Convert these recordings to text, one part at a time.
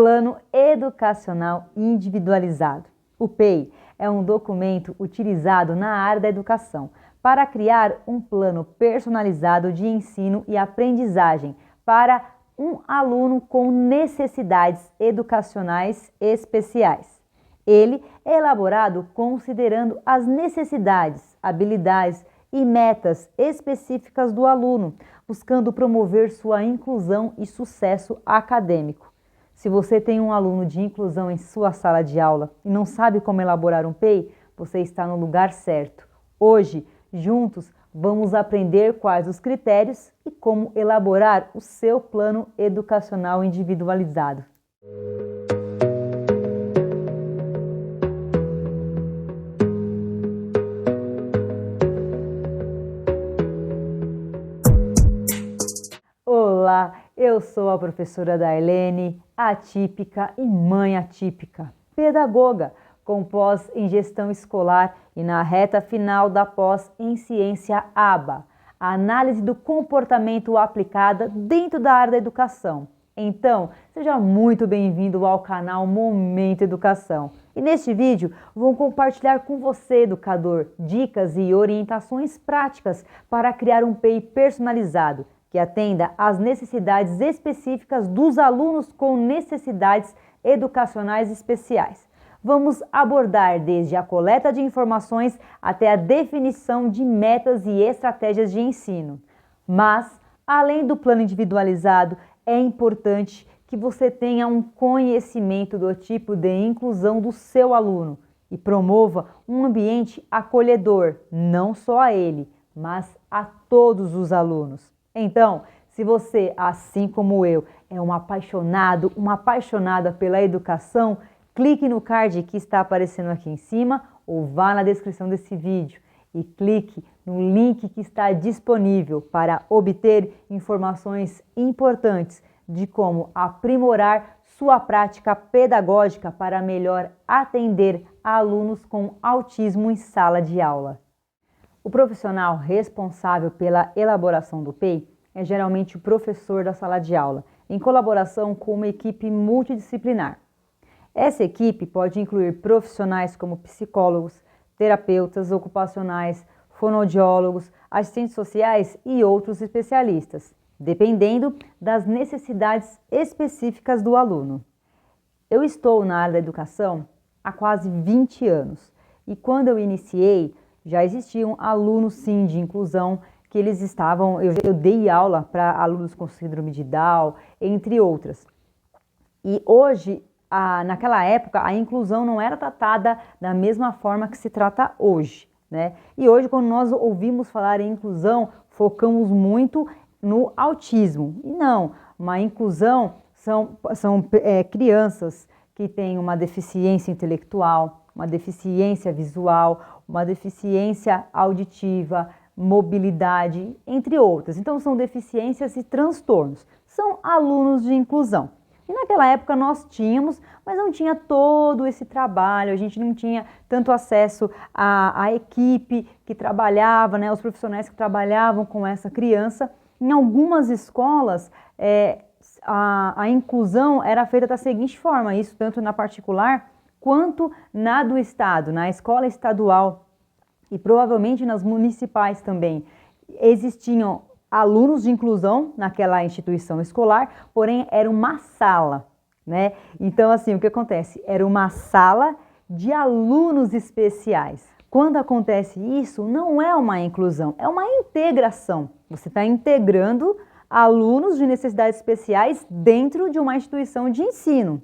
Plano Educacional Individualizado. O PEI é um documento utilizado na área da educação para criar um plano personalizado de ensino e aprendizagem para um aluno com necessidades educacionais especiais. Ele é elaborado considerando as necessidades, habilidades e metas específicas do aluno, buscando promover sua inclusão e sucesso acadêmico. Se você tem um aluno de inclusão em sua sala de aula e não sabe como elaborar um PEI, você está no lugar certo. Hoje, juntos, vamos aprender quais os critérios e como elaborar o seu plano educacional individualizado. Olá, eu sou a professora Darlene, atípica e mãe atípica, pedagoga, com pós em gestão escolar e na reta final da pós em ciência ABA, a análise do comportamento aplicada dentro da área da educação. Então, seja muito bem-vindo ao canal Momento Educação. E neste vídeo, vou compartilhar com você, educador, dicas e orientações práticas para criar um PEI personalizado, que atenda às necessidades específicas dos alunos com necessidades educacionais especiais. Vamos abordar desde a coleta de informações até a definição de metas e estratégias de ensino. Mas, além do plano individualizado, é importante que você tenha um conhecimento do tipo de inclusão do seu aluno e promova um ambiente acolhedor, não só a ele, mas a todos os alunos. Então, se você, assim como eu, é um apaixonado, uma apaixonada pela educação, clique no card que está aparecendo aqui em cima ou vá na descrição desse vídeo e clique no link que está disponível para obter informações importantes de como aprimorar sua prática pedagógica para melhor atender alunos com autismo em sala de aula. O profissional responsável pela elaboração do PEI é geralmente o professor da sala de aula, em colaboração com uma equipe multidisciplinar. Essa equipe pode incluir profissionais como psicólogos, terapeutas ocupacionais, fonoaudiólogos, assistentes sociais e outros especialistas, dependendo das necessidades específicas do aluno. Eu estou na área da educação há quase 20 anos e quando eu iniciei, já existiam alunos sim de inclusão que eles estavam, eu dei aula para alunos com síndrome de Down, entre outras. E hoje, naquela época, a inclusão não era tratada da mesma forma que se trata hoje, né? E hoje, quando nós ouvimos falar em inclusão, focamos muito no autismo. E não, uma inclusão são crianças que têm uma deficiência intelectual, uma deficiência visual, uma deficiência auditiva, mobilidade, entre outras. Então, são deficiências e transtornos. São alunos de inclusão. E naquela época nós tínhamos, mas não tinha todo esse trabalho, a gente não tinha tanto acesso à equipe que trabalhava, né, os profissionais que trabalhavam com essa criança. Em algumas escolas, a inclusão era feita da seguinte forma, isso tanto na particular quanto na do Estado, na escola estadual e provavelmente nas municipais também. Existiam alunos de inclusão naquela instituição escolar, porém era uma sala, né? Então, assim, o que acontece? Era uma sala de alunos especiais. Quando acontece isso, não é uma inclusão, é uma integração. Você está integrando alunos de necessidades especiais dentro de uma instituição de ensino.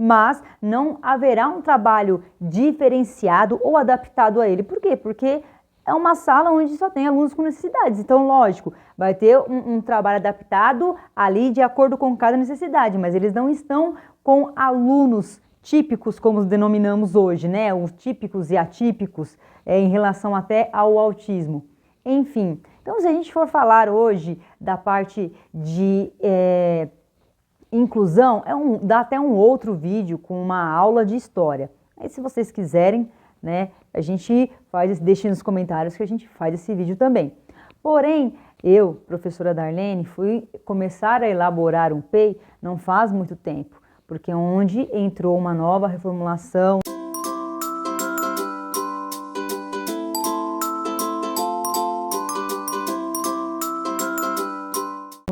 Mas não haverá um trabalho diferenciado ou adaptado a ele. Por quê? Porque é uma sala onde só tem alunos com necessidades. Então, lógico, vai ter um trabalho adaptado ali de acordo com cada necessidade, mas eles não estão com alunos típicos, como os denominamos hoje, né? Os típicos e atípicos em relação até ao autismo. Enfim, então se a gente for falar hoje da parte de inclusão, dá até um outro vídeo com uma aula de história. Aí se vocês quiserem, né, a gente deixe nos comentários que a gente faz esse vídeo também. Porém, eu, professora Darlene, fui começar a elaborar um PEI não faz muito tempo, porque onde entrou uma nova reformulação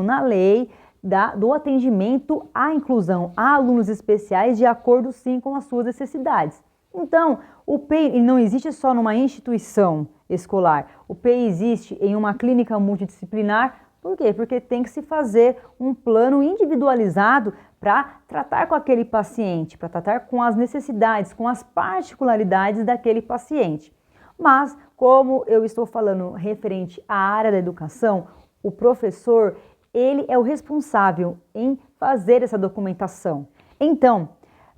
na lei do atendimento à inclusão a alunos especiais de acordo sim com as suas necessidades. Então, o PEI ele não existe só numa instituição escolar, o PEI existe em uma clínica multidisciplinar. Por quê? Porque tem que se fazer um plano individualizado para tratar com aquele paciente, para tratar com as necessidades, com as particularidades daquele paciente. Mas, como eu estou falando referente à área da educação, o professor ele é o responsável em fazer essa documentação. Então,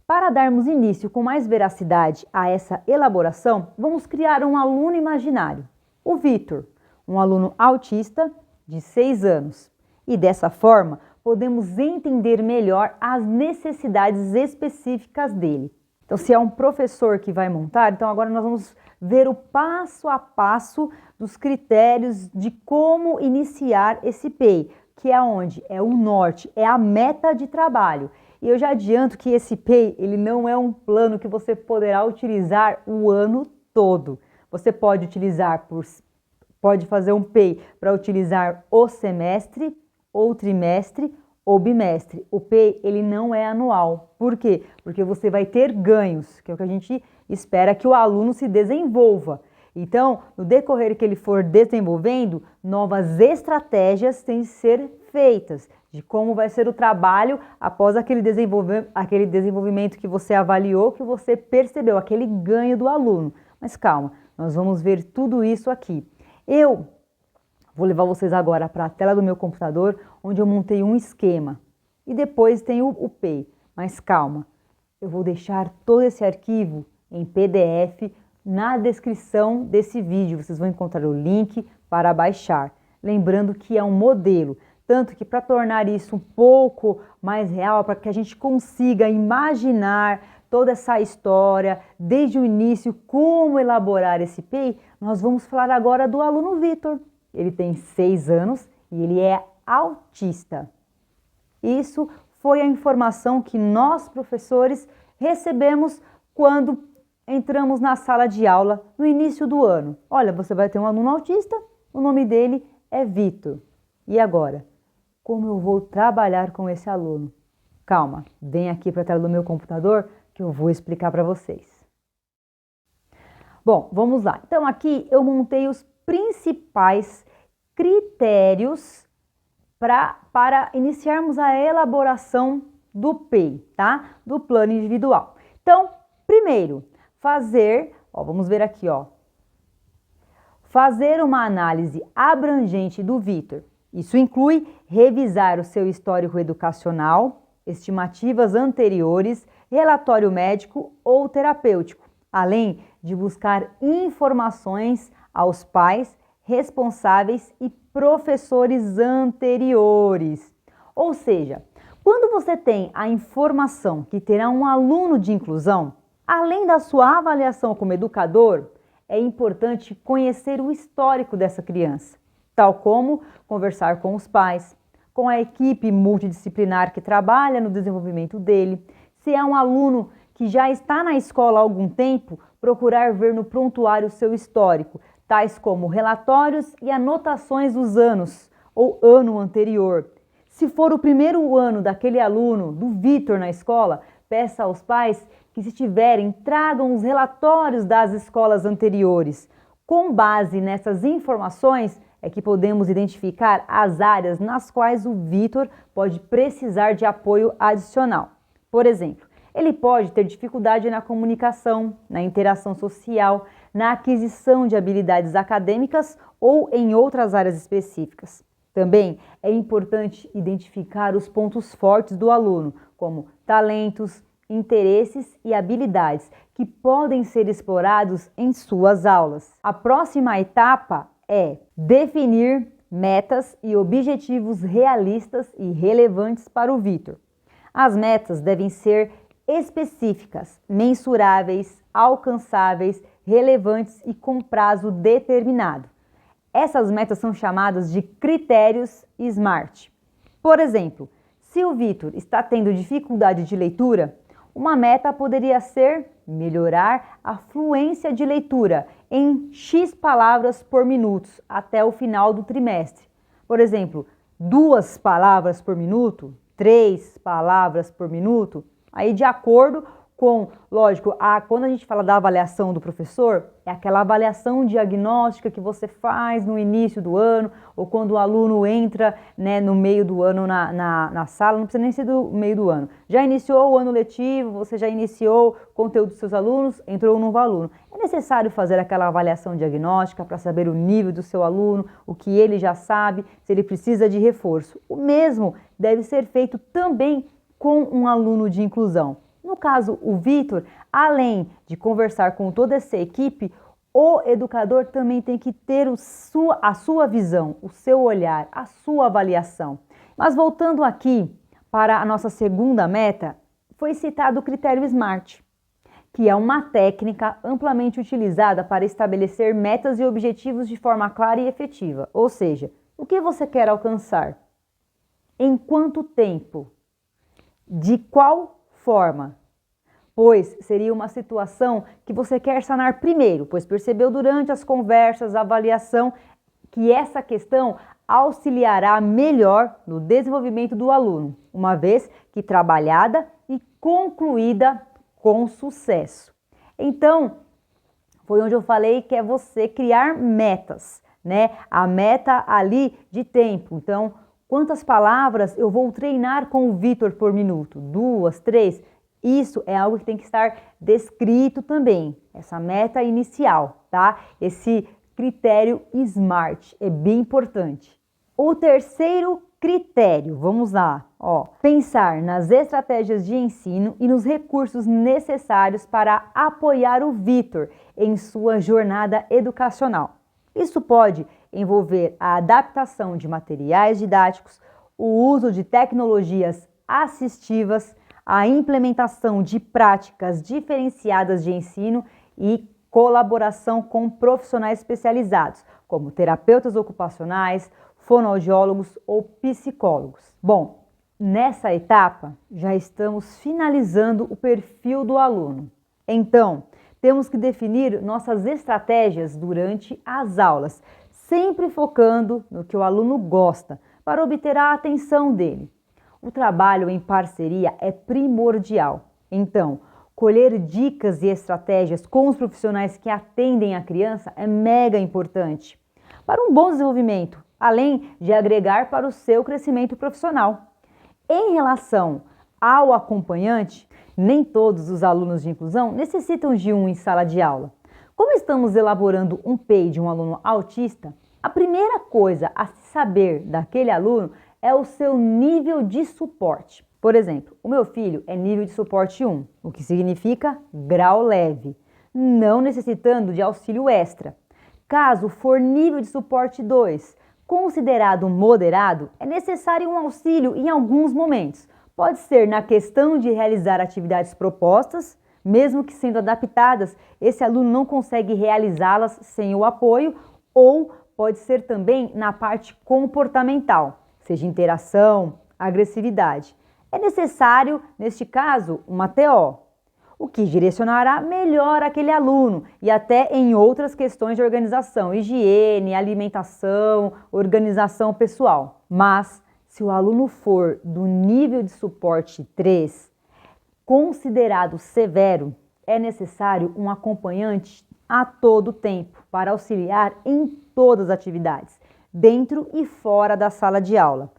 para darmos início com mais veracidade a essa elaboração, vamos criar um aluno imaginário, o Vitor, um aluno autista de 6 anos. E dessa forma, podemos entender melhor as necessidades específicas dele. Então, se é um professor que vai montar, então agora nós vamos ver o passo a passo dos critérios de como iniciar esse PEI, que é onde? É o norte, é a meta de trabalho. E eu já adianto que esse PEI, ele não é um plano que você poderá utilizar o ano todo. Você pode utilizar pode fazer um PEI para utilizar o semestre, ou trimestre, ou bimestre. O PEI, ele não é anual. Por quê? Porque você vai ter ganhos, que é o que a gente espera que o aluno se desenvolva. Então, no decorrer que ele for desenvolvendo, novas estratégias têm que ser feitas de como vai ser o trabalho após aquele desenvolvimento que você avaliou, que você percebeu, aquele ganho do aluno. Mas calma, nós vamos ver tudo isso aqui. Eu vou levar vocês agora para a tela do meu computador, onde eu montei um esquema. E depois tem o PEI. Mas calma, eu vou deixar todo esse arquivo em PDF na descrição desse vídeo. Vocês vão encontrar o link para baixar. Lembrando que é um modelo, tanto que para tornar isso um pouco mais real, para que a gente consiga imaginar toda essa história, desde o início, como elaborar esse PEI, nós vamos falar agora do aluno Vitor. Ele tem 6 anos e ele é autista. Isso foi a informação que nós, professores, recebemos quando entramos na sala de aula no início do ano. Olha, você vai ter um aluno autista, o nome dele é Vitor. E agora? Como eu vou trabalhar com esse aluno? Calma, vem aqui para a tela do meu computador que eu vou explicar para vocês. Bom, vamos lá. Então aqui eu montei os principais critérios para iniciarmos a elaboração do PEI, tá? Do plano individual. Então, primeiro, vamos ver aqui, fazer uma análise abrangente do Vitor. Isso inclui revisar o seu histórico educacional, estimativas anteriores, relatório médico ou terapêutico, além de buscar informações aos pais, responsáveis e professores anteriores. Ou seja, quando você tem a informação que terá um aluno de inclusão, além da sua avaliação como educador, é importante conhecer o histórico dessa criança, tal como conversar com os pais, com a equipe multidisciplinar que trabalha no desenvolvimento dele. Se é um aluno que já está na escola há algum tempo, procurar ver no prontuário o seu histórico, tais como relatórios e anotações dos anos ou ano anterior. Se for o primeiro ano daquele aluno, do Vitor, na escola, peça aos pais que, se tiverem, tragam os relatórios das escolas anteriores. Com base nessas informações, é que podemos identificar as áreas nas quais o Vitor pode precisar de apoio adicional. Por exemplo, ele pode ter dificuldade na comunicação, na interação social, na aquisição de habilidades acadêmicas ou em outras áreas específicas. Também é importante identificar os pontos fortes do aluno, como talentos, interesses e habilidades que podem ser explorados em suas aulas. A próxima etapa é definir metas e objetivos realistas e relevantes para o Vitor. As metas devem ser específicas, mensuráveis, alcançáveis, relevantes e com prazo determinado. Essas metas são chamadas de critérios SMART. Por exemplo, Se o Vitor está tendo dificuldade de leitura, uma meta poderia ser melhorar a fluência de leitura em X palavras por minuto até o final do trimestre. Por exemplo, 2 palavras por minuto, 3 palavras por minuto, aí de acordo com, lógico, quando a gente fala da avaliação do professor, é aquela avaliação diagnóstica que você faz no início do ano, ou quando o aluno entra, né, no meio do ano na sala, não precisa nem ser do meio do ano. Já iniciou o ano letivo, você já iniciou o conteúdo dos seus alunos, entrou um novo aluno. É necessário fazer aquela avaliação diagnóstica para saber o nível do seu aluno, o que ele já sabe, se ele precisa de reforço. O mesmo deve ser feito também com um aluno de inclusão. No caso, o Vitor, além de conversar com toda essa equipe, o educador também tem que ter a sua visão, o seu olhar, a sua avaliação. Mas voltando aqui para a nossa segunda meta, foi citado o critério SMART, que é uma técnica amplamente utilizada para estabelecer metas e objetivos de forma clara e efetiva. Ou seja, o que você quer alcançar? Em quanto tempo? De qual forma? Pois seria uma situação que você quer sanar primeiro, pois percebeu durante as conversas, a avaliação, que essa questão auxiliará melhor no desenvolvimento do aluno, uma vez que trabalhada e concluída com sucesso. Então, foi onde eu falei que é você criar metas, né? A meta ali de tempo. Então, quantas palavras eu vou treinar com o Vitor por minuto? 2, 3? Isso é algo que tem que estar descrito também, essa meta inicial, tá? Esse critério SMART é bem importante. O terceiro critério, vamos lá, pensar nas estratégias de ensino e nos recursos necessários para apoiar o Vitor em sua jornada educacional. Isso pode envolver a adaptação de materiais didáticos, o uso de tecnologias assistivas, a implementação de práticas diferenciadas de ensino e colaboração com profissionais especializados, como terapeutas ocupacionais, fonoaudiólogos ou psicólogos. Bom, nessa etapa já estamos finalizando o perfil do aluno. Então, temos que definir nossas estratégias durante as aulas, sempre focando no que o aluno gosta, para obter a atenção dele. O trabalho em parceria é primordial. Então, colher dicas e estratégias com os profissionais que atendem a criança é mega importante para um bom desenvolvimento, além de agregar para o seu crescimento profissional. Em relação ao acompanhante, nem todos os alunos de inclusão necessitam de um em sala de aula. Como estamos elaborando um PEI de um aluno autista, a primeira coisa a se saber daquele aluno é o seu nível de suporte. Por exemplo, o meu filho é nível de suporte 1, o que significa grau leve, não necessitando de auxílio extra. Caso for nível de suporte 2, considerado moderado, é necessário um auxílio em alguns momentos. Pode ser na questão de realizar atividades propostas, mesmo que sendo adaptadas, esse aluno não consegue realizá-las sem o apoio, ou pode ser também na parte comportamental, seja interação, agressividade. É necessário, neste caso, uma TO, o que direcionará melhor aquele aluno e até em outras questões de organização, higiene, alimentação, organização pessoal. Mas, se o aluno for do nível de suporte 3, considerado severo, é necessário um acompanhante a todo tempo para auxiliar em todas as atividades, dentro e fora da sala de aula.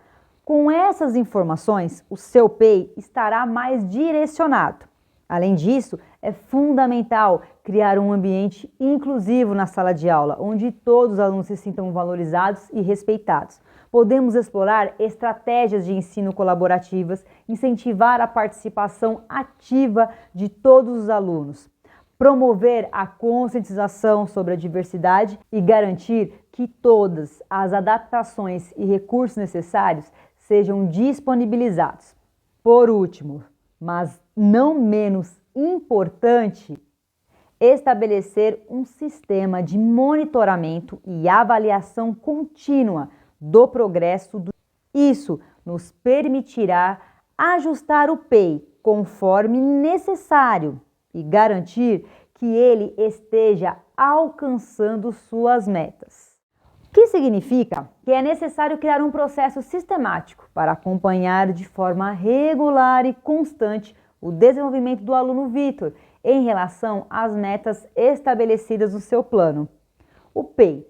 Com essas informações, o seu PEI estará mais direcionado. Além disso, é fundamental criar um ambiente inclusivo na sala de aula, onde todos os alunos se sintam valorizados e respeitados. Podemos explorar estratégias de ensino colaborativas, incentivar a participação ativa de todos os alunos, promover a conscientização sobre a diversidade e garantir que todas as adaptações e recursos necessários sejam disponibilizados. Por último, mas não menos importante, estabelecer um sistema de monitoramento e avaliação contínua do progresso. Isso nos permitirá ajustar o PEI conforme necessário e garantir que ele esteja alcançando suas metas. O que significa que é necessário criar um processo sistemático para acompanhar de forma regular e constante o desenvolvimento do aluno Vitor em relação às metas estabelecidas no seu plano. O PEI.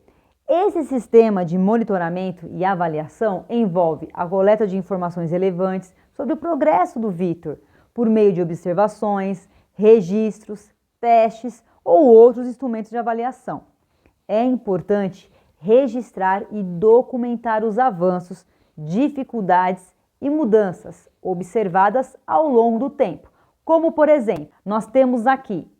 Esse sistema de monitoramento e avaliação envolve a coleta de informações relevantes sobre o progresso do Vitor, por meio de observações, registros, testes ou outros instrumentos de avaliação. É importante registrar e documentar os avanços, dificuldades e mudanças observadas ao longo do tempo. Como, por exemplo, nós temos aqui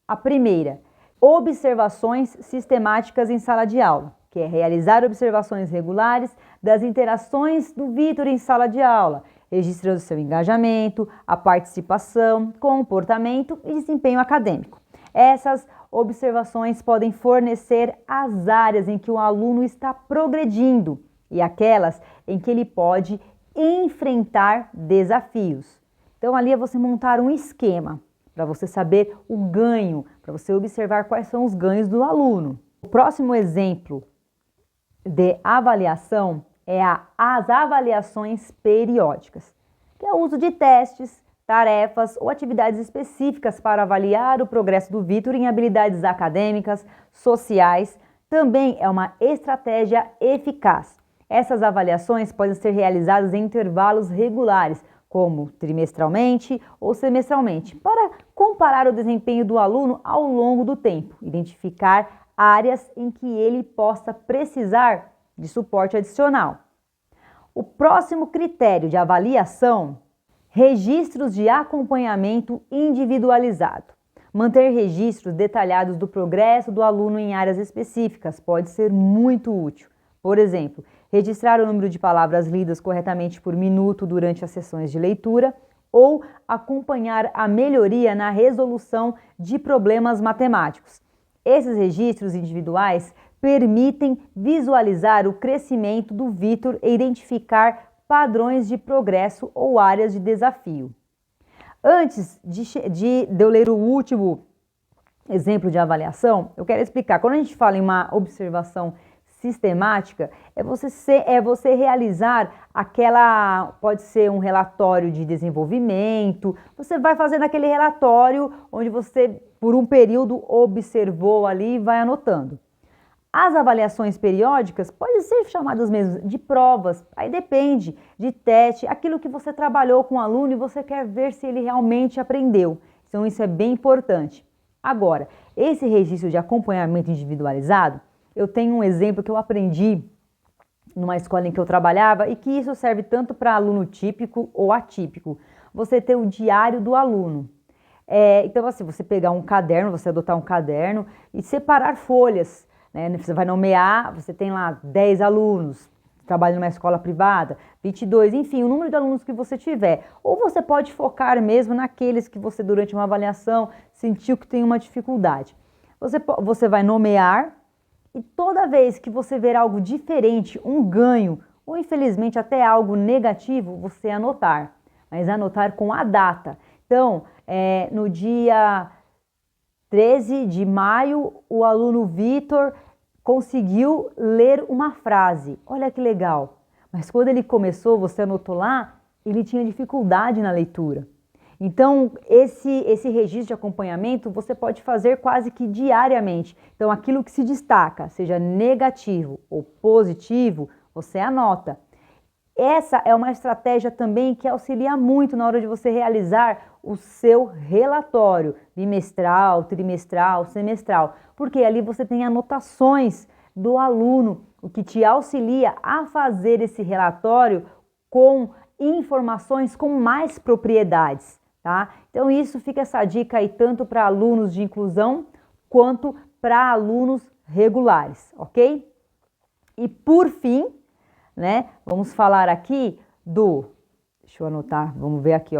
a primeira, observações sistemáticas em sala de aula, que é realizar observações regulares das interações do Vitor em sala de aula, registrando seu engajamento, a participação, comportamento e desempenho acadêmico. Essas observações podem fornecer as áreas em que o aluno está progredindo e aquelas em que ele pode enfrentar desafios. Então, ali é você montar um esquema para você saber o ganho, para você observar quais são os ganhos do aluno. O próximo exemplo de avaliação é as avaliações periódicas, que é o uso de testes, tarefas ou atividades específicas para avaliar o progresso do Vitor em habilidades acadêmicas, sociais. Também é uma estratégia eficaz. Essas avaliações podem ser realizadas em intervalos regulares, como trimestralmente ou semestralmente, para comparar o desempenho do aluno ao longo do tempo, identificar áreas em que ele possa precisar de suporte adicional. O próximo critério de avaliação, registros de acompanhamento individualizado. Manter registros detalhados do progresso do aluno em áreas específicas pode ser muito útil. Por exemplo, registrar o número de palavras lidas corretamente por minuto durante as sessões de leitura ou acompanhar a melhoria na resolução de problemas matemáticos. Esses registros individuais permitem visualizar o crescimento do Vitor e identificar padrões de progresso ou áreas de desafio. Antes de eu ler o último exemplo de avaliação, eu quero explicar. Quando a gente fala em uma observação sistemática, é você realizar pode ser um relatório de desenvolvimento, você vai fazendo aquele relatório onde você, por um período, observou ali e vai anotando. As avaliações periódicas podem ser chamadas mesmo de provas, aí depende de teste, aquilo que você trabalhou com o aluno e você quer ver se ele realmente aprendeu. Então isso é bem importante. Agora, esse registro de acompanhamento individualizado, eu tenho um exemplo que eu aprendi numa escola em que eu trabalhava e que isso serve tanto para aluno típico ou atípico. Você ter o diário do aluno. Então assim, você pegar um caderno, você adotar um caderno e separar folhas. Você vai nomear, você tem lá 10 alunos, trabalha numa escola privada, 22, enfim, o número de alunos que você tiver. Ou você pode focar mesmo naqueles que você, durante uma avaliação, sentiu que tem uma dificuldade. Você vai nomear e toda vez que você ver algo diferente, um ganho, ou infelizmente até algo negativo, você anotar. Mas anotar com a data. Então, no dia 13 de maio, o aluno Vitor conseguiu ler uma frase. Olha que legal. Mas quando ele começou, você anotou lá, ele tinha dificuldade na leitura. Então, esse registro de acompanhamento você pode fazer quase que diariamente. Então, aquilo que se destaca, seja negativo ou positivo, você anota. Essa é uma estratégia também que auxilia muito na hora de você realizar o seu relatório bimestral, trimestral, semestral, porque ali você tem anotações do aluno, o que te auxilia a fazer esse relatório com informações com mais propriedades, tá? Então isso fica essa dica aí tanto para alunos de inclusão quanto para alunos regulares, ok? E por fim, vamos falar aqui deixa eu anotar, vamos ver aqui,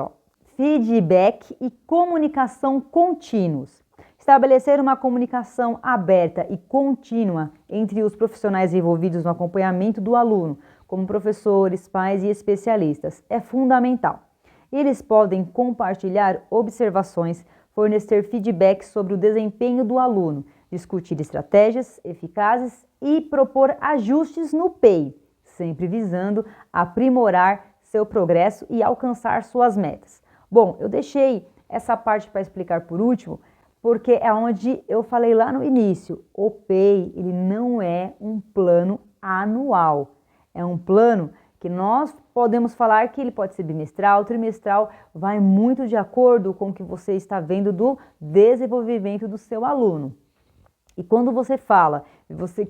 feedback e comunicação contínuos. Estabelecer uma comunicação aberta e contínua entre os profissionais envolvidos no acompanhamento do aluno, como professores, pais e especialistas. É fundamental. Eles podem compartilhar observações, fornecer feedback sobre o desempenho do aluno, discutir estratégias eficazes e propor ajustes no PEI, sempre visando aprimorar seu progresso e alcançar suas metas. Bom, eu deixei essa parte para explicar por último, porque é onde eu falei lá no início. O PEI, ele não é um plano anual, é um plano que nós podemos falar que ele pode ser bimestral, trimestral, vai muito de acordo com o que você está vendo do desenvolvimento do seu aluno. E quando você fala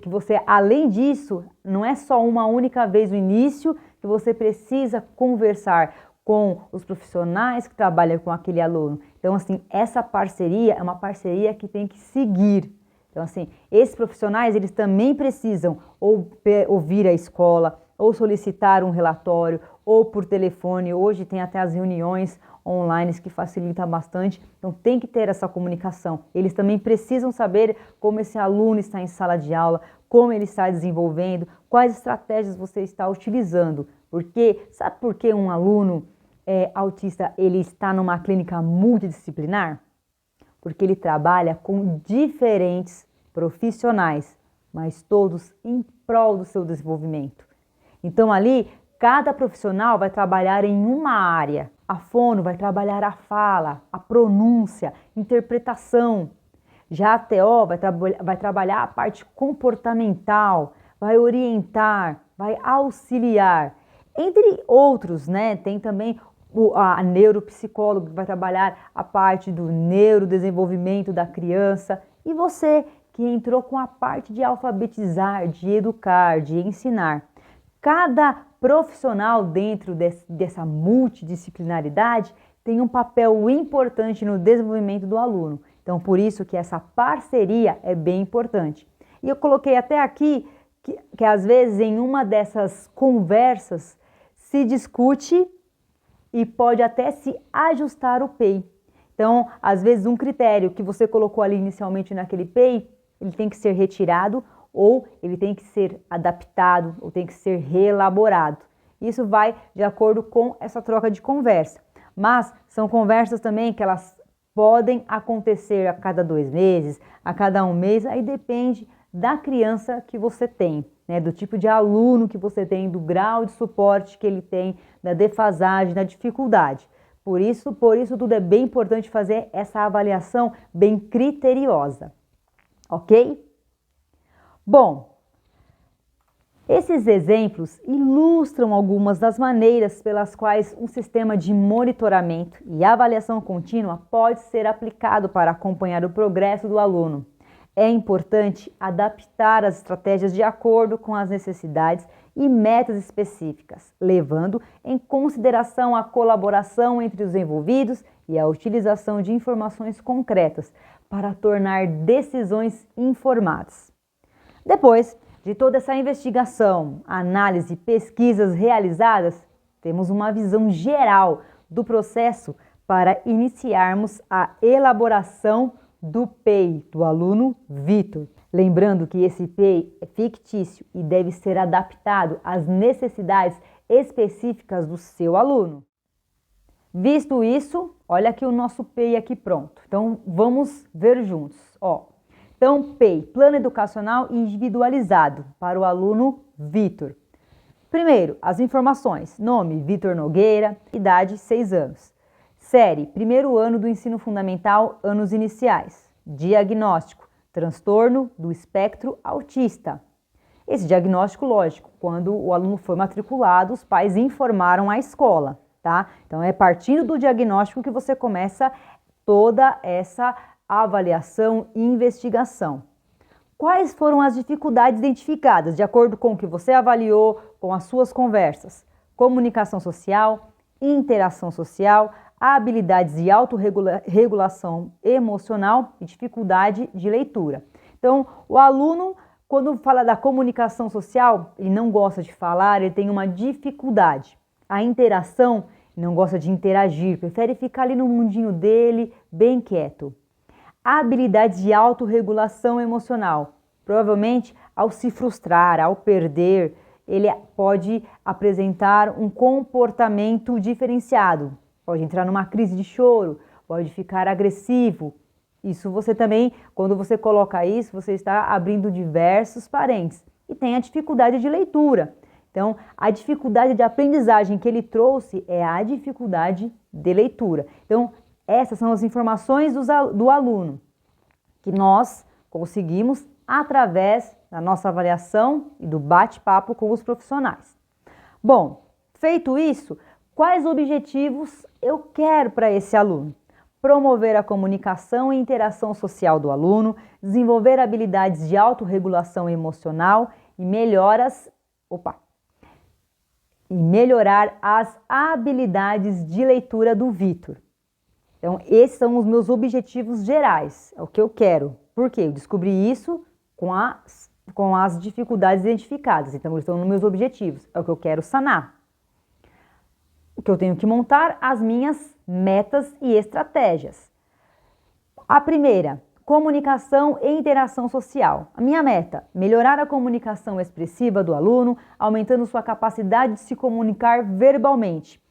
que você, além disso, não é só uma única vez no início que você precisa conversar com os profissionais que trabalham com aquele aluno. Então, assim, essa parceria é uma parceria que tem que seguir. Então, assim, esses profissionais, eles também precisam ouvir a escola, ou solicitar um relatório, ou por telefone. Hoje tem até as reuniões online que facilita bastante. Então tem que ter essa comunicação. Eles também precisam saber como esse aluno está em sala de aula, como ele está desenvolvendo, quais estratégias você está utilizando. Porque, sabe por que um aluno autista ele está numa clínica multidisciplinar? Porque ele trabalha com diferentes profissionais, mas todos em prol do seu desenvolvimento. Então ali, cada profissional vai trabalhar em uma área. A fono vai trabalhar a fala, a pronúncia, interpretação. Já a TO vai trabalhar a parte comportamental, vai orientar, vai auxiliar. Entre outros, né? Tem também a neuropsicóloga que vai trabalhar a parte do neurodesenvolvimento da criança. E você que entrou com a parte de alfabetizar, de educar, de ensinar. Cada profissional dentro dessa multidisciplinaridade tem um papel importante no desenvolvimento do aluno. Então, por isso que essa parceria é bem importante. E eu coloquei até aqui que às vezes em uma dessas conversas se discute e pode até se ajustar o PEI. Então, às vezes um critério que você colocou ali inicialmente naquele PEI, ele tem que ser retirado ou ele tem que ser adaptado, ou tem que ser reelaborado. Isso vai de acordo com essa troca de conversa. Mas são conversas também que elas podem acontecer a cada 2 meses, a cada 1 mês, aí depende da criança que você tem, né? Do tipo de aluno que você tem, do grau de suporte que ele tem, da defasagem, da dificuldade. Por isso tudo é bem importante fazer essa avaliação bem criteriosa, ok? Bom, esses exemplos ilustram algumas das maneiras pelas quais um sistema de monitoramento e avaliação contínua pode ser aplicado para acompanhar o progresso do aluno. É importante adaptar as estratégias de acordo com as necessidades e metas específicas, levando em consideração a colaboração entre os envolvidos e a utilização de informações concretas para tornar decisões informadas. Depois de toda essa investigação, análise e pesquisas realizadas, temos uma visão geral do processo para iniciarmos a elaboração do PEI do aluno Vitor. Lembrando que esse PEI é fictício e deve ser adaptado às necessidades específicas do seu aluno. Visto isso, olha aqui o nosso PEI aqui pronto. Então vamos ver juntos. Então, PEI, Plano Educacional Individualizado para o aluno Vitor. Primeiro, as informações. Nome, Vitor Nogueira, idade, 6 anos. Série, primeiro ano do ensino fundamental, anos iniciais. Diagnóstico, transtorno do espectro autista. Esse diagnóstico, lógico, quando o aluno foi matriculado, os pais informaram a escola, tá? Então, é partindo do diagnóstico que você começa toda essa avaliação e investigação. Quais foram as dificuldades identificadas, de acordo com o que você avaliou, com as suas conversas? Comunicação social, interação social, habilidades de autorregulação emocional e dificuldade de leitura. Então, o aluno, quando fala da comunicação social, ele não gosta de falar, ele tem uma dificuldade. A interação, ele não gosta de interagir, prefere ficar ali no mundinho dele, bem quieto. Habilidades de autorregulação emocional. Provavelmente, ao se frustrar, ao perder, ele pode apresentar um comportamento diferenciado, pode entrar numa crise de choro, pode ficar agressivo. Isso você também, quando você coloca isso, você está abrindo diversos parênteses. E tem a dificuldade de leitura. Então, a dificuldade de aprendizagem que ele trouxe é a dificuldade de leitura. Então, essas são as informações do aluno que nós conseguimos através da nossa avaliação e do bate-papo com os profissionais. Bom, feito isso, quais objetivos eu quero para esse aluno? Promover a comunicação e interação social do aluno, desenvolver habilidades de autorregulação emocional e melhorar as habilidades de leitura do Vitor. Então, esses são os meus objetivos gerais, é o que eu quero. Por quê? Eu descobri isso com as dificuldades identificadas, então eles estão nos meus objetivos, é o que eu quero sanar. O que eu tenho que montar, as minhas metas e estratégias. A primeira, comunicação e interação social. A minha meta, melhorar a comunicação expressiva do aluno, aumentando sua capacidade de se comunicar verbalmente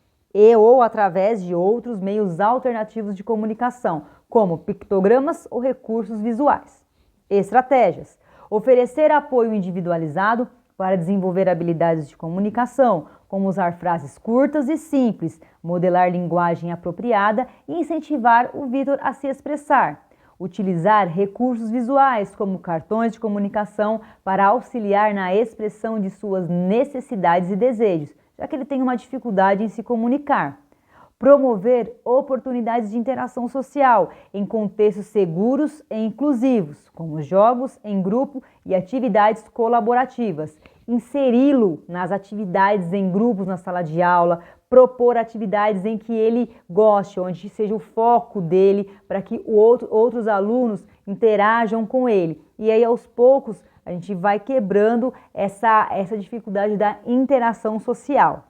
ou através de outros meios alternativos de comunicação, como pictogramas ou recursos visuais. Estratégias, oferecer apoio individualizado para desenvolver habilidades de comunicação, como usar frases curtas e simples, modelar linguagem apropriada e incentivar o Vitor a se expressar. Utilizar recursos visuais, como cartões de comunicação, para auxiliar na expressão de suas necessidades e desejos, já que ele tem uma dificuldade em se comunicar. Promover oportunidades de interação social em contextos seguros e inclusivos, como jogos em grupo e atividades colaborativas. Inseri-lo nas atividades em grupos na sala de aula, propor atividades em que ele goste, onde seja o foco dele, para que outros alunos interajam com ele. E aí, aos poucos, a gente vai quebrando essa dificuldade da interação social.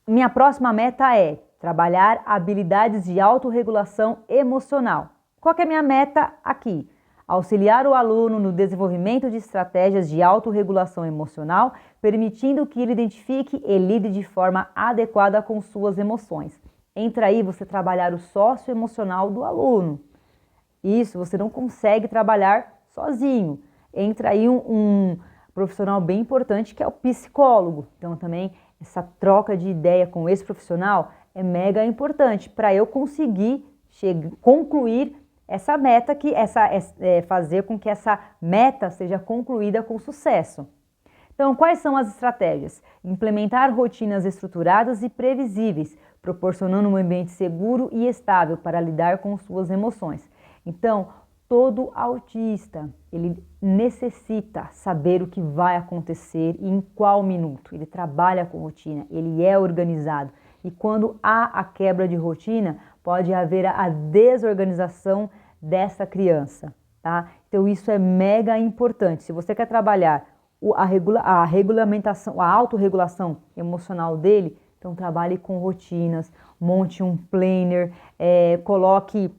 Minha próxima meta é trabalhar habilidades de autorregulação emocional. Qual que é a minha meta aqui? Auxiliar o aluno no desenvolvimento de estratégias de autorregulação emocional, permitindo que ele identifique e lide de forma adequada com suas emoções. Entra aí você trabalhar o socioemocional do aluno. Isso você não consegue trabalhar sozinho. Entra aí um profissional bem importante que é o psicólogo. Então também essa troca de ideia com esse profissional é mega importante para eu conseguir concluir essa meta, fazer com que essa meta seja concluída com sucesso. Então, quais são as estratégias? Implementar rotinas estruturadas e previsíveis, proporcionando um ambiente seguro e estável para lidar com suas emoções. Então, todo autista, ele necessita saber o que vai acontecer e em qual minuto. Ele trabalha com rotina, ele é organizado. E quando há a quebra de rotina, pode haver a desorganização dessa criança, tá? Então isso é mega importante. Se você quer trabalhar a regulamentação, a autorregulação emocional dele, então trabalhe com rotinas, monte um planner, coloque,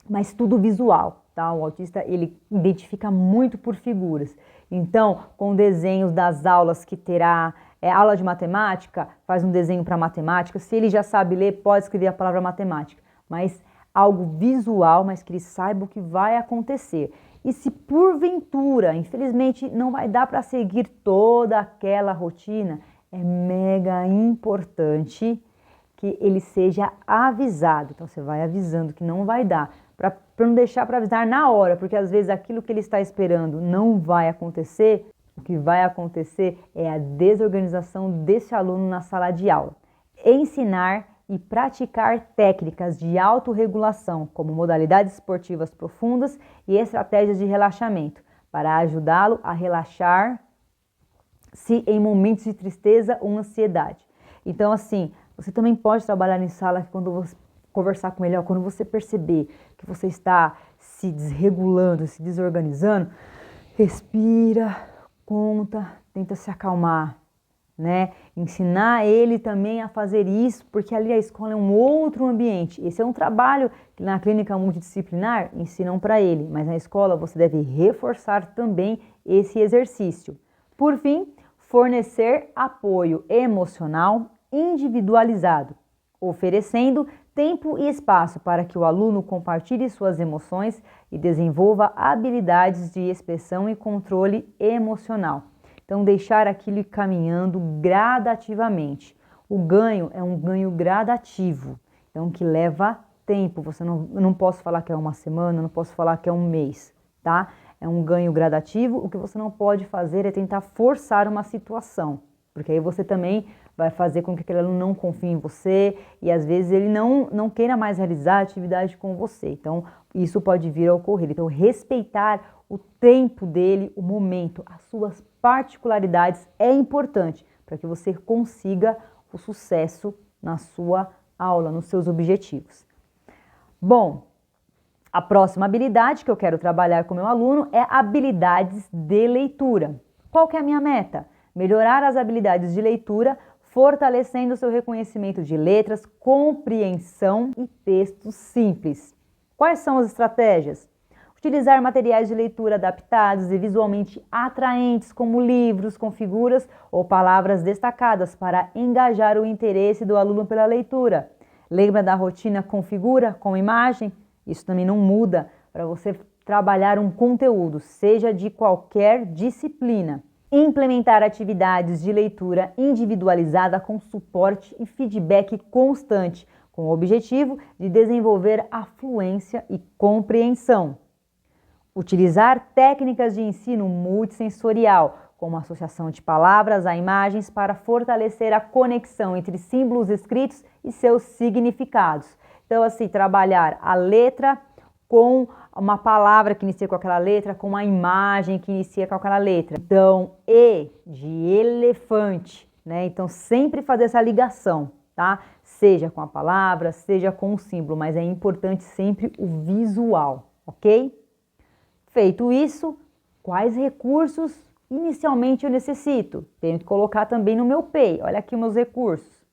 mas tudo visual. Tá? O autista, ele identifica muito por figuras. Então, com desenhos das aulas que terá, aula de matemática, faz um desenho para matemática. Se ele já sabe ler, pode escrever a palavra matemática. Mas algo visual, mas que ele saiba o que vai acontecer. E se porventura, infelizmente, não vai dar para seguir toda aquela rotina, é mega importante que ele seja avisado. Então, você vai avisando que não vai dar. Para não deixar para avisar na hora, porque às vezes aquilo que ele está esperando não vai acontecer, o que vai acontecer é a desorganização desse aluno na sala de aula. Ensinar e praticar técnicas de autorregulação, como modalidades esportivas profundas e estratégias de relaxamento, para ajudá-lo a relaxar-se em momentos de tristeza ou ansiedade. Então, assim, você também pode trabalhar em sala que quando você conversar com ele, quando você perceber que você está se desregulando, se desorganizando, respira, conta, tenta se acalmar, né? Ensinar ele também a fazer isso, porque ali a escola é um outro ambiente. Esse é um trabalho que na clínica multidisciplinar ensinam para ele, mas na escola você deve reforçar também esse exercício. Por fim, fornecer apoio emocional individualizado, oferecendo tempo e espaço para que o aluno compartilhe suas emoções e desenvolva habilidades de expressão e controle emocional. Então, deixar aquilo ir caminhando gradativamente. O ganho é um ganho gradativo, então que leva tempo. Eu não posso falar que é uma semana, não posso falar que é um mês, tá? É um ganho gradativo. O que você não pode fazer é tentar forçar uma situação, porque aí você também vai fazer com que aquele aluno não confie em você e às vezes ele não queira mais realizar a atividade com você. Então, isso pode vir a ocorrer. Então, respeitar o tempo dele, o momento, as suas particularidades é importante para que você consiga o sucesso na sua aula, nos seus objetivos. Bom, a próxima habilidade que eu quero trabalhar com o meu aluno é habilidades de leitura. Qual que é a minha meta? Melhorar as habilidades de leitura, fortalecendo seu reconhecimento de letras, compreensão e textos simples. Quais são as estratégias? Utilizar materiais de leitura adaptados e visualmente atraentes, como livros com figuras ou palavras destacadas, para engajar o interesse do aluno pela leitura. Lembra da rotina com figura, com imagem? Isso também não muda para você trabalhar um conteúdo, seja de qualquer disciplina. Implementar atividades de leitura individualizada com suporte e feedback constante, com o objetivo de desenvolver a fluência e compreensão. Utilizar técnicas de ensino multissensorial, como associação de palavras a imagens, para fortalecer a conexão entre símbolos escritos e seus significados. Então, assim, trabalhar a letra com uma palavra que inicia com aquela letra, com uma imagem que inicia com aquela letra. Então, E de elefante, né? Então, sempre fazer essa ligação, tá? Seja com a palavra, seja com o símbolo, mas é importante sempre o visual, ok? Feito isso, quais recursos inicialmente eu necessito? Tenho que colocar também no meu PEI. Olha aqui os meus recursos.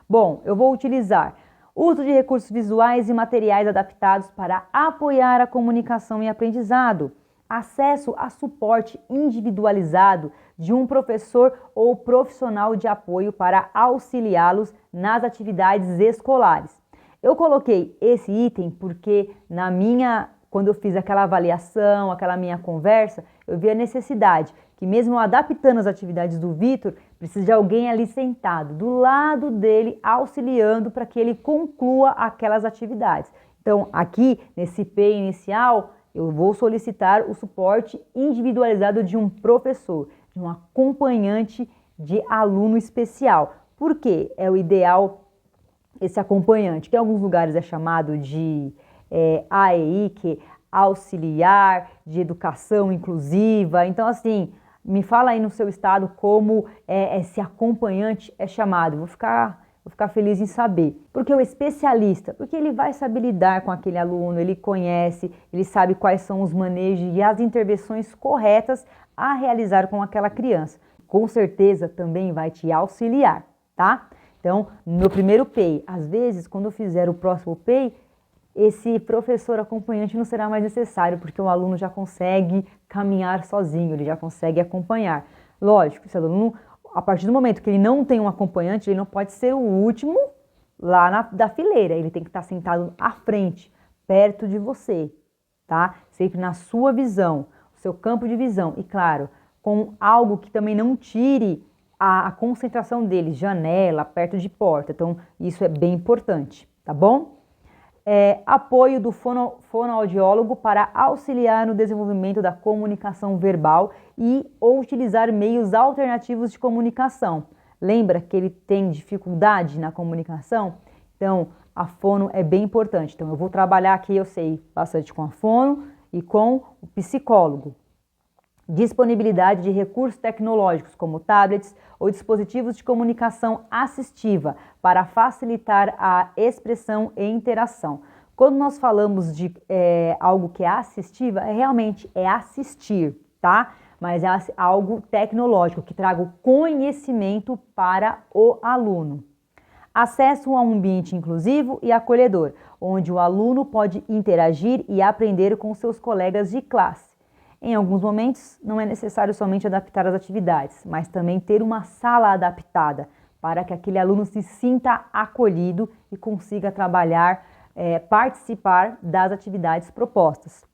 Bom, eu vou utilizar uso de recursos visuais e materiais adaptados para apoiar a comunicação e aprendizado. Acesso a suporte individualizado de um professor ou profissional de apoio para auxiliá-los nas atividades escolares. Eu coloquei esse item porque quando eu fiz aquela avaliação, aquela minha conversa, eu vi a necessidade que mesmo adaptando as atividades do Vitor, precisa de alguém ali sentado, do lado dele, auxiliando para que ele conclua aquelas atividades. Então, aqui, nesse P inicial, eu vou solicitar o suporte individualizado de um professor, de um acompanhante de aluno especial. Por quê? É o ideal esse acompanhante, que em alguns lugares é chamado de AEI, que é auxiliar de educação inclusiva. Então, assim, me fala aí no seu estado como esse acompanhante é chamado. Vou ficar feliz em saber. Porque o especialista, porque ele vai saber lidar com aquele aluno, ele conhece, ele sabe quais são os manejos e as intervenções corretas a realizar com aquela criança. Com certeza também vai te auxiliar, tá? Então, no meu primeiro PEI, às vezes, quando eu fizer o próximo PEI, esse professor acompanhante não será mais necessário, porque o aluno já consegue caminhar sozinho, ele já consegue acompanhar. Lógico, esse aluno, a partir do momento que ele não tem um acompanhante, ele não pode ser o último lá da fileira, ele tem que estar sentado à frente, perto de você, tá? Sempre na sua visão, o seu campo de visão, e claro, com algo que também não tire a concentração dele, janela, perto de porta. Então, isso é bem importante, tá bom? Apoio do fonoaudiólogo para auxiliar no desenvolvimento da comunicação verbal ou utilizar meios alternativos de comunicação. Lembra que ele tem dificuldade na comunicação? Então, a fono é bem importante. Então, eu vou trabalhar aqui, eu sei, bastante com a fono e com o psicólogo. Disponibilidade de recursos tecnológicos como tablets ou dispositivos de comunicação assistiva para facilitar a expressão e interação. Quando nós falamos de algo que é assistiva, realmente é assistir, tá? Mas é algo tecnológico que traga o conhecimento para o aluno. Acesso a um ambiente inclusivo e acolhedor, onde o aluno pode interagir e aprender com seus colegas de classe. Em alguns momentos, não é necessário somente adaptar as atividades, mas também ter uma sala adaptada para que aquele aluno se sinta acolhido e consiga trabalhar, participar das atividades propostas.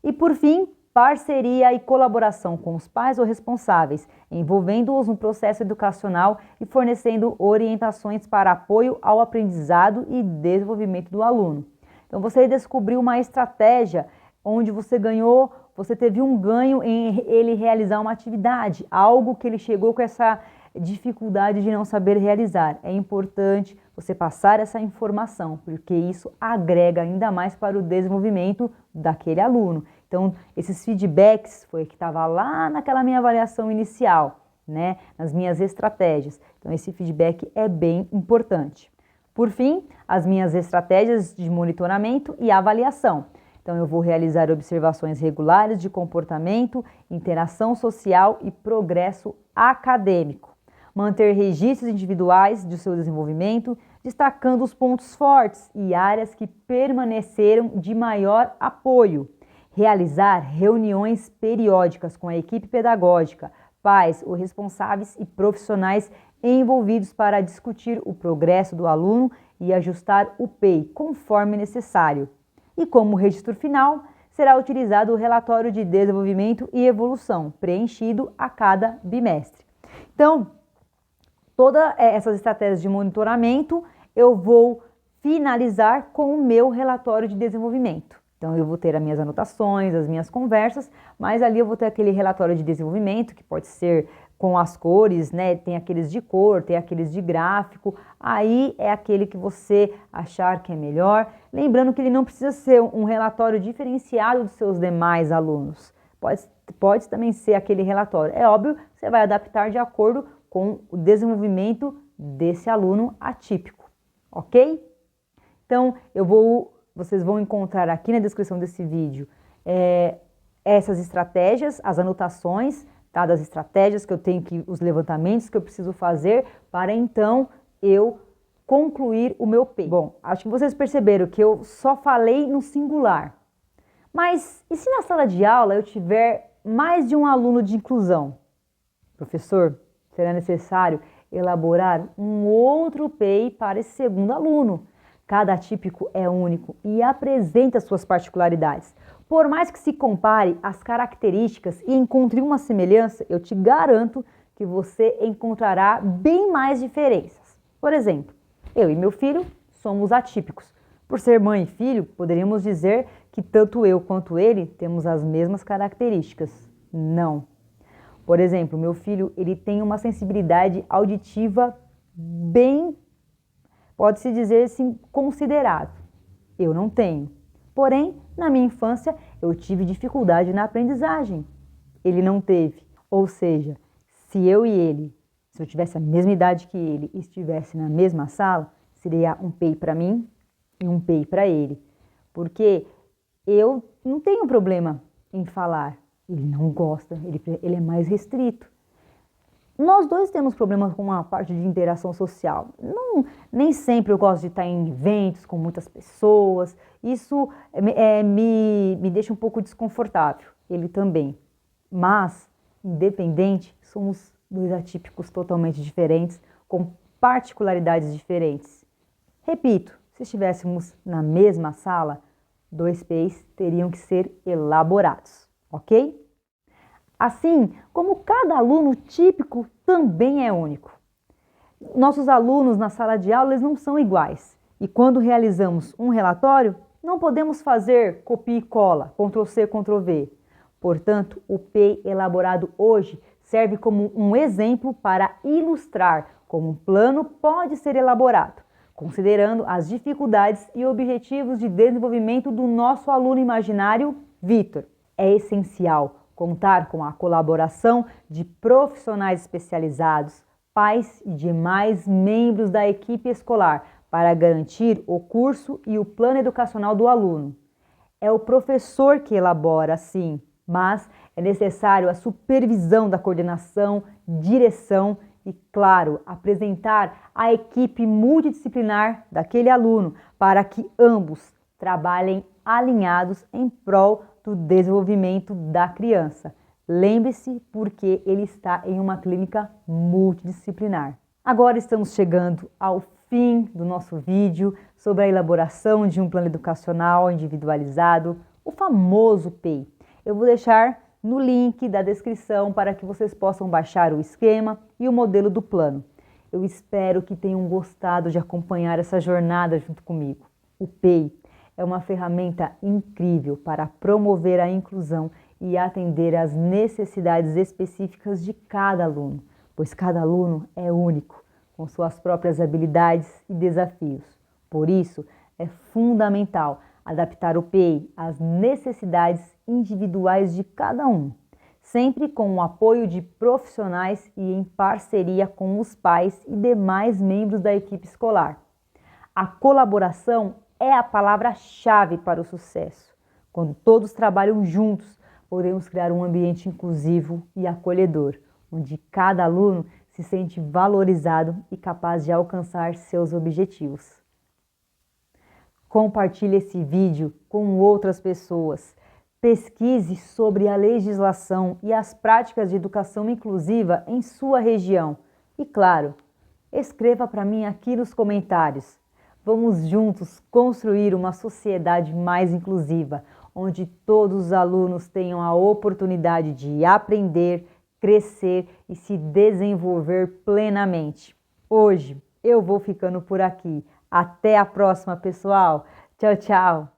E por fim, parceria e colaboração com os pais ou responsáveis, envolvendo-os no processo educacional e fornecendo orientações para apoio ao aprendizado e desenvolvimento do aluno. Então, você descobriu uma estratégia onde você teve um ganho em ele realizar uma atividade, algo que ele chegou com essa dificuldade de não saber realizar. É importante você passar essa informação, porque isso agrega ainda mais para o desenvolvimento daquele aluno. Então, esses feedbacks foi que estava lá naquela minha avaliação inicial, né, nas minhas estratégias. Então, esse feedback é bem importante. Por fim, as minhas estratégias de monitoramento e avaliação. Então, eu vou realizar observações regulares de comportamento, interação social e progresso acadêmico. Manter registros individuais do seu desenvolvimento, destacando os pontos fortes e áreas que permaneceram de maior apoio. Realizar reuniões periódicas com a equipe pedagógica, pais ou responsáveis e profissionais envolvidos para discutir o progresso do aluno e ajustar o PEI conforme necessário. E como registro final, será utilizado o relatório de desenvolvimento e evolução, preenchido a cada bimestre. Então, todas essas estratégias de monitoramento eu vou finalizar com o meu relatório de desenvolvimento. Então, eu vou ter as minhas anotações, as minhas conversas, mas ali eu vou ter aquele relatório de desenvolvimento, que pode ser com as cores, né? Tem aqueles de cor, tem aqueles de gráfico, aí é aquele que você achar que é melhor. Lembrando que ele não precisa ser um relatório diferenciado dos seus demais alunos. Pode também ser aquele relatório. É óbvio, você vai adaptar de acordo com o desenvolvimento desse aluno atípico, ok? Então, vocês vão encontrar aqui na descrição desse vídeo essas estratégias, as anotações, tá, das estratégias que eu tenho os levantamentos que eu preciso fazer para então eu concluir o meu PEI. Bom, acho que vocês perceberam que eu só falei no singular. Mas e se na sala de aula eu tiver mais de um aluno de inclusão? Professor, será necessário elaborar um outro PEI para esse segundo aluno. Cada atípico é único e apresenta suas particularidades. Por mais que se compare as características e encontre uma semelhança, eu te garanto que você encontrará bem mais diferenças. Por exemplo, eu e meu filho somos atípicos. Por ser mãe e filho, poderíamos dizer que tanto eu quanto ele temos as mesmas características. Não. Por exemplo, meu filho ele tem uma sensibilidade auditiva bem, pode-se dizer assim, considerável. Eu não tenho. Porém, na minha infância, eu tive dificuldade na aprendizagem. Ele não teve. Ou seja, se eu tivesse a mesma idade que ele e estivesse na mesma sala, seria um PEI para mim e um PEI para ele. Porque eu não tenho problema em falar. Ele não gosta, ele é mais restrito. Nós dois temos problemas com a parte de interação social. Nem sempre eu gosto de estar em eventos com muitas pessoas. Isso me deixa um pouco desconfortável. Ele também. Mas, independente, somos dois atípicos totalmente diferentes, com particularidades diferentes. Repito, se estivéssemos na mesma sala, 2 PEIs teriam que ser elaborados, ok? Assim como cada aluno típico também é único. Nossos alunos na sala de aula eles não são iguais. E quando realizamos um relatório, não podemos fazer copia e cola, Ctrl+C, Ctrl+V. Portanto, o PEI elaborado hoje serve como um exemplo para ilustrar como um plano pode ser elaborado, considerando as dificuldades e objetivos de desenvolvimento do nosso aluno imaginário, Vitor. É essencial contar com a colaboração de profissionais especializados, pais e demais membros da equipe escolar para garantir o curso e o plano educacional do aluno. É o professor que elabora, sim, mas é necessário a supervisão da coordenação, direção e, claro, apresentar a equipe multidisciplinar daquele aluno para que ambos trabalhem alinhados em prol do desenvolvimento da criança. Lembre-se, porque ele está em uma clínica multidisciplinar. Agora estamos chegando ao fim do nosso vídeo sobre a elaboração de um plano educacional individualizado, o famoso PEI. Eu vou deixar no link da descrição para que vocês possam baixar o esquema e o modelo do plano. Eu espero que tenham gostado de acompanhar essa jornada junto comigo. O PEI é uma ferramenta incrível para promover a inclusão e atender às necessidades específicas de cada aluno, pois cada aluno é único, com suas próprias habilidades e desafios. Por isso, é fundamental adaptar o PEI às necessidades individuais de cada um, sempre com o apoio de profissionais e em parceria com os pais e demais membros da equipe escolar. A colaboração é a palavra-chave para o sucesso. Quando todos trabalham juntos, podemos criar um ambiente inclusivo e acolhedor, onde cada aluno se sente valorizado e capaz de alcançar seus objetivos. Compartilhe esse vídeo com outras pessoas. Pesquise sobre a legislação e as práticas de educação inclusiva em sua região. E claro, escreva para mim aqui nos comentários. Vamos juntos construir uma sociedade mais inclusiva, onde todos os alunos tenham a oportunidade de aprender, crescer e se desenvolver plenamente. Hoje eu vou ficando por aqui. Até a próxima, pessoal. Tchau, tchau.